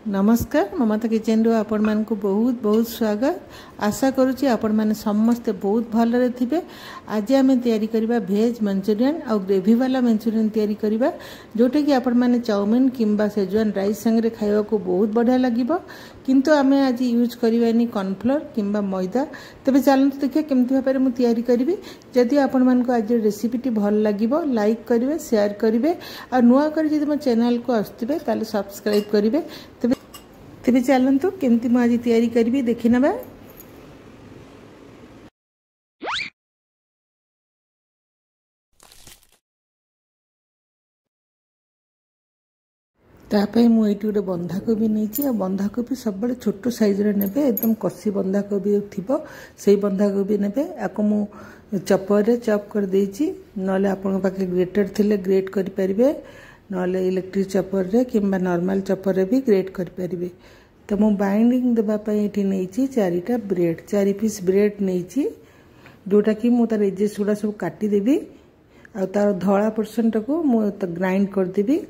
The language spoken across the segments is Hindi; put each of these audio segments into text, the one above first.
नमस्कार ममता किचन रो आपण मान को बहुत बहुत स्वागत। आशा करुच्ची आपण माने समस्ते बहुत भलरे थिबे। आज आम तैयारी करबा भेज मंचूरियन और ग्रेवी वाला मंचूरियन तैयारी करबा, जोटा कि आपण माने चाउमिन किंबा सेजवान राइस संगे खाइबा को बहुत बढ़िया लागिबो। किंतु आम आज यूज करबानी कॉर्नफ्लोर किंबा मैदा। तबे चलते देखिए केमती भाव में तैयारी करी। जदि आपण मान को आज रेसिपीटी भल लगिबो लाइक करिवे, शेयर करिवे और नुआ कर जदि मो चैनल को आस्थिबे ताले सब्सक्राइब करिवे। तेरे चलतु केमती मु आज तैयारी करी देखि नबा। तापई मु एटी गोटे बंधाकोबी नहीं, बंधाकोबी सब छोट साइज रे नेबे, एकदम कसी बंधाकोबी थिबो सेही बंधाकोबी नेबे। आको मु चॉपर रे चॉप कर देछि, नले आपन पाखे ग्रेटर थिले ग्रेट करि परिबे, नले इलेक्ट्रिक चॉपर रे किंबा नॉर्मल चॉपर रे भी ग्रेट करि परिबे। तो मु बाइंडिंग देबा पई एठी नैछि 4टा ब्रेड, 4 पीस ब्रेड नैछि, जोटा कि मु तार एजेस गुडा सब काटी देबी आ तार धळा पोर्शन टाको मु त ग्राइंड कर देबी।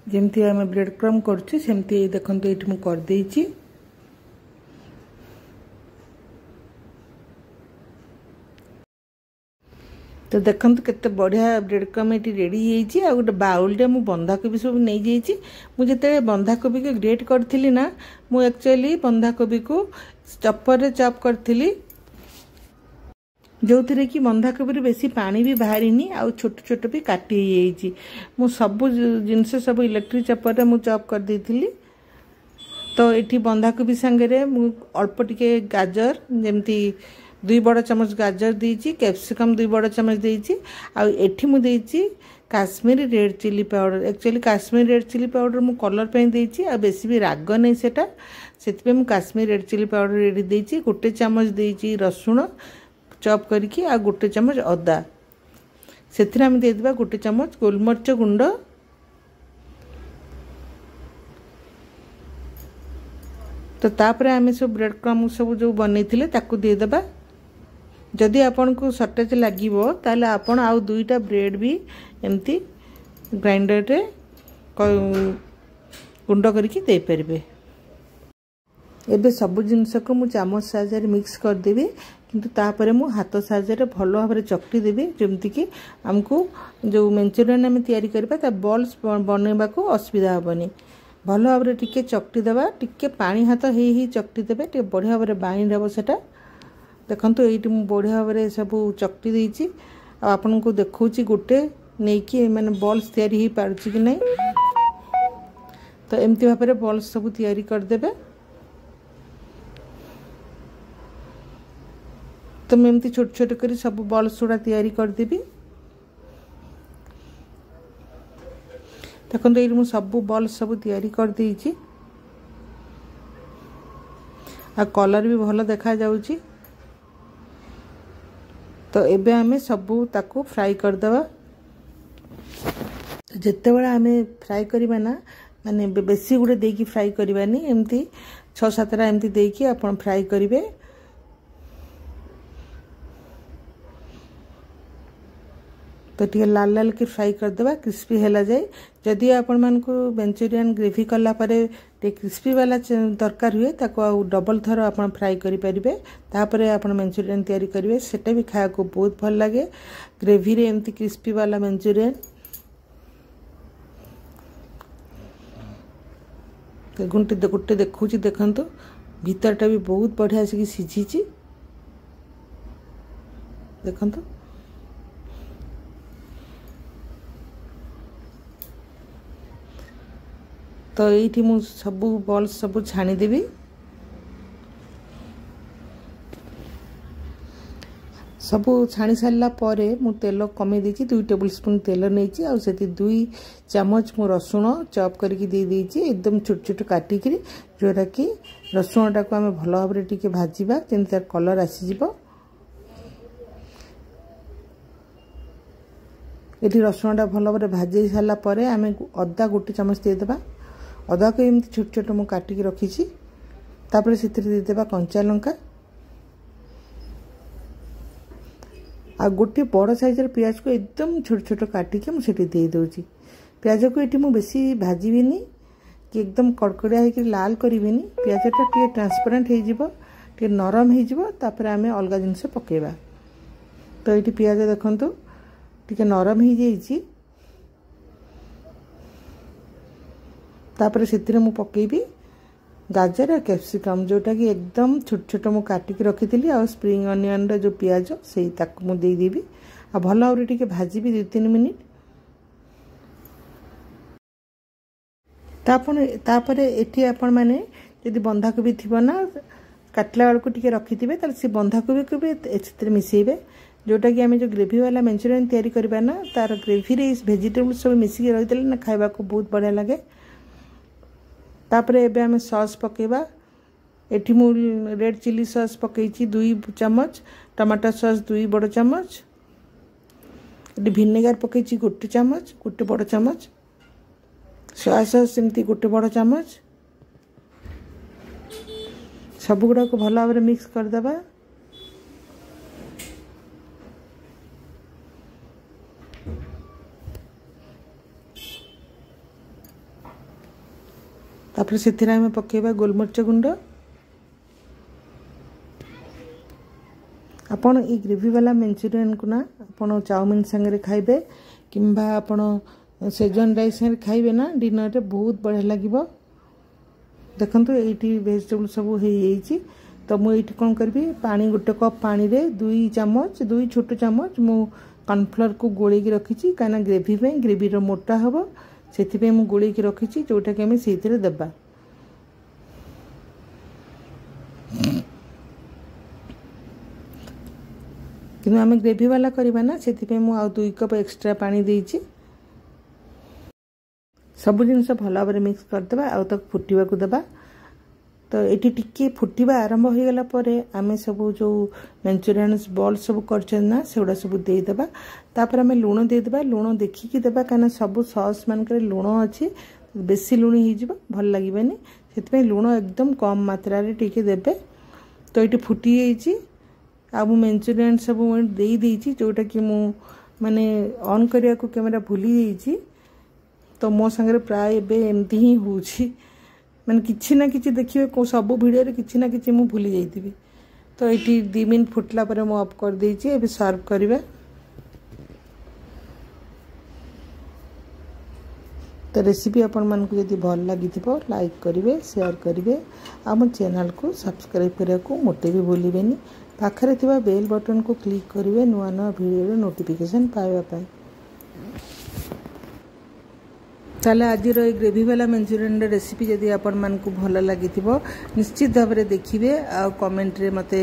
जेमती आम ब्रेड क्रम करछि सेमती देखंतु एठी मु कर देछि। तो देखंतु केते बढ़िया ब्रेड क्रम एटी रेडी हेछि। आ गोटे बाउल रे मु बंधाकोबी सब नै जेछि। मु जते बंधाकोबी के ग्रेट करथिली ना, मु एक्चुअली बंधाकोबी को चॉपर रे चॉप करथिली, जो थिरे कि बंधाकोबी रे बेसी पानी भी बाहरिनी आ छोट छोट भी काटी हेछि। मु सब जिंस सब इलेक्ट्रिक चॉपर रे मु चॉप कर देथिली। तो एठी बंधाकोबी संगे रे मु अल्प टिके गाजर जेमती 2 बड़ चम्मच गाजर देछि, कैप्सिकम 2 बड़ चम्मच देछि आ एठी मु देछि Kashmiri red chili powder. Actually Kashmiri red chili powder मु कलर पे देछि आ बेसी भी राग नै सेटा, सेतबे मु Kashmiri red chili powder ready देछि। 1 चम्मच देछि रसुण चॉप करके आ 1 चम्मच अदा, सेथिरा हम दे देबा 1 चम्मच गोलमरिच गुंड। तो तापर आम सब ब्रेड क्रम सब जो बनैथिले ताकू दे देबा। जदि आपन को शॉर्टेज लागिवो ताले आपन आउ 2टा ब्रेड भी एमती ग्राइंडर रे गुंड करके दे परबे। एबे सब जिनस को मु चामच साहाय्य रे मिक्स कर देबी, किंतु तापर मु हाथ साहाय्य रे भलो भाबरे चकटी देबी, जेमति कि हमको जो मंचूरियन हम तैयारी करबा ता बॉल्स बनेबा को असुविधा होबनी। भलो भाबरे टिके चकटी देबा, टिके पानी हाथ हे चकटी देबे, टिके बढ़िया भाबरे बाइंड हबो सेटा। देखंतु एठी मु बढ़िया भाबरे सब चकटी देछि आ आपन को देखौछि गोटे नेकी माने बॉल्स तैयारी ही पारुछि कि नै। तो एमती भाबरे बॉल्स सब तैयारी कर देबे। तो मैं एमती छोट छोट करी सब बॉल्स उडा तैयारी कर देबी। देखो ये सब बॉल सब तैयारी कर देछि आ कलर भी भलो देखा जाउछि। तो एबे हमें सब ताको फ्राई कर देबा। जत्ते बेला हमें फ्राई करबा ना, माने बेसी गुडे देकी फ्राई करबानी, एमती 6-7टा एमती देकी आपण फ्राई करिवे। तो टे लाल लाल के फ्राई कर देबा, क्रिस्पी हेला जाए। जदि आपण मान को मंचूरियन ग्रेवी कला परे टे क्रिस्पी वाला दरकार हुए ताको आ डबल थर आपण फ्राई करि परिबे, तापरे आपण मंचूरियन तैयारी करिवे, सेटा भी खाया को बहुत भल लागे ग्रेवी रे एमती क्रिस्पी वाला मंचूरियन। तो गुंटे देखौछि, देखंतु भीतरटा भी बहुत बढ़िया से सिझिछि, देखंतु। तो ये मु सब बॉल्स सब छाणी देबी। सब छाणी सारा पर मु तेल कमे देछि, 2 टेबल स्पून तेल नैछि आ सेति 2 चम्मच मु रसुण चॉप करके दे देछि, एकदम छोट छोट काटी करी, जोरा कि रसुण टाको हमें भलो भाबरे टिके भाजीबा जेंति तार कलर आसी जिवो। एठी रसुण टा भलो भाबरे भाजी सारा पर हमें अदा 1 चम्मच दे देबा। अदा को एमती छोट छोट मु काटी के रखी, तापर सेतिरे दे देबा कंचा लंका आ गोटे बड़ साइज रे प्याज को एकदम छोट छोट काटी के मु सेठी दे दोछि। प्याज को एठी मु बेसी भाजीबिनी, कि एकदम कड़कड़िया होकर लाल करेनि पियाजटा टे ट्रांसपेरेंट हो नरम होपर आम अलग जिनस पकेबा। तो ये पियाज देखु टे नरम हो जाइए तापर से पकेबी गाजर और कैप्सिकम जोटा कि एकदम छोट छोट मु काटिक रखी आ स्प्रिंग अनियन जो पियाज से मुदेदेवी आ भल भाव टे भाजी 2-3 मिनिट। तापर एटी आपण मैंने यदि बंधाकोबी थी ना काटला बेलू टे रखिथे ताल से बंधाकोबी को भी ए मिसेबे जोटा कि आम जो ग्रेवी वाला मंचूरियन तैयारी करबा ना तार ग्रेवी रे वेजिटेबल सब मिसिक रही ना खाइबा को बहुत बढ़िया लगे। तापर एबे आम सॉस पकेबा एठी मु रेड चिली सॉस पकईची 2 चम्मच टमाटो सॉस 2 बड़ चम्मच एटी विनेगार पकईची 1 चम्मच 1 बड़ चम्मच सोया सॉस सेमती 1 बड़ चम्मच सब गुड़ा को भल भाव मिक्स करदेबा। तापर से पकेबा गोलमरीच गुंड आपन ये ग्रेवी वाला मंचूरियन को ना आपन चाउमिन संगे खाइबे किंबा आपन सेजवान राइस संगे खाइबे ना डिनर रे बहुत बढ़िया लागिबो। देखंतु एटी वेजिटेबल सब हो जाइए तो मुझे कौन करी पानी 1 कप पानी रे 2 छोट चम्मच मु कॉर्नफ्लोर को गोले रखी कहीं ग्रेवी मोटा हम से मुझे गोले रखी जोटा कि आम से देबा। कि आम ग्रेवी वाला करवा ना से 2 कप एक्स्ट्रा पानी देची सब जिनस भल भाव मिक्स करदे आ फुटवा को देबा। तो ये टिके फुटवा आरंभ हो गला पर आम सब जो मंचूरियन बॉल सब करना से गुड़ा सब देदेबा। तापर आम लुण देदेबा लुण देखिकी देबा कहीं सब सॉस मानक लुण अच्छी बेसी लुणी हो भल लगे से लुण एकदम कम मात्रा टिके देबे। तो ये फुटी जाइए आ मंचूरियन सब देदेची जोटा कि मु माने ऑन करने को कैमेरा भूली जाइए। तो मो संगे प्राय एमती ही हूँ मैंने किसी ना कि देखिए सब भिडियो किसी ना कि भूली जाइए। तो ये 2 मिनट फुटला पर मु ऑफ कर देइछि एबे सर्व करिबा। तो रेसिपी आपण मन को यदि भल लगी लाइक करेंगे शेयर करेंगे आम चैनल को सब्सक्राइब करने को मोटे भी भूलें पाखरे थिबा बेल बटन को क्लिक करेंगे नुआ नुआ वीडियो नोटिफिकेशन पाइबा। ताले आज ग्रेवी वाला मंचूरियन रेसिपी जदि आपण मन को भल लगी निश्चित भाव में देखिए आ कमेंट रे मते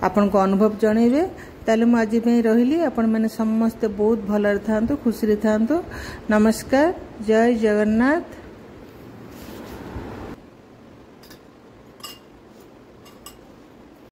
आपण को अनुभव जनइबे। ताले मु आज में रहिली आपण माने समस्त बहुत भल थांतु खुशी थांतु। नमस्कार जय जगन्नाथ।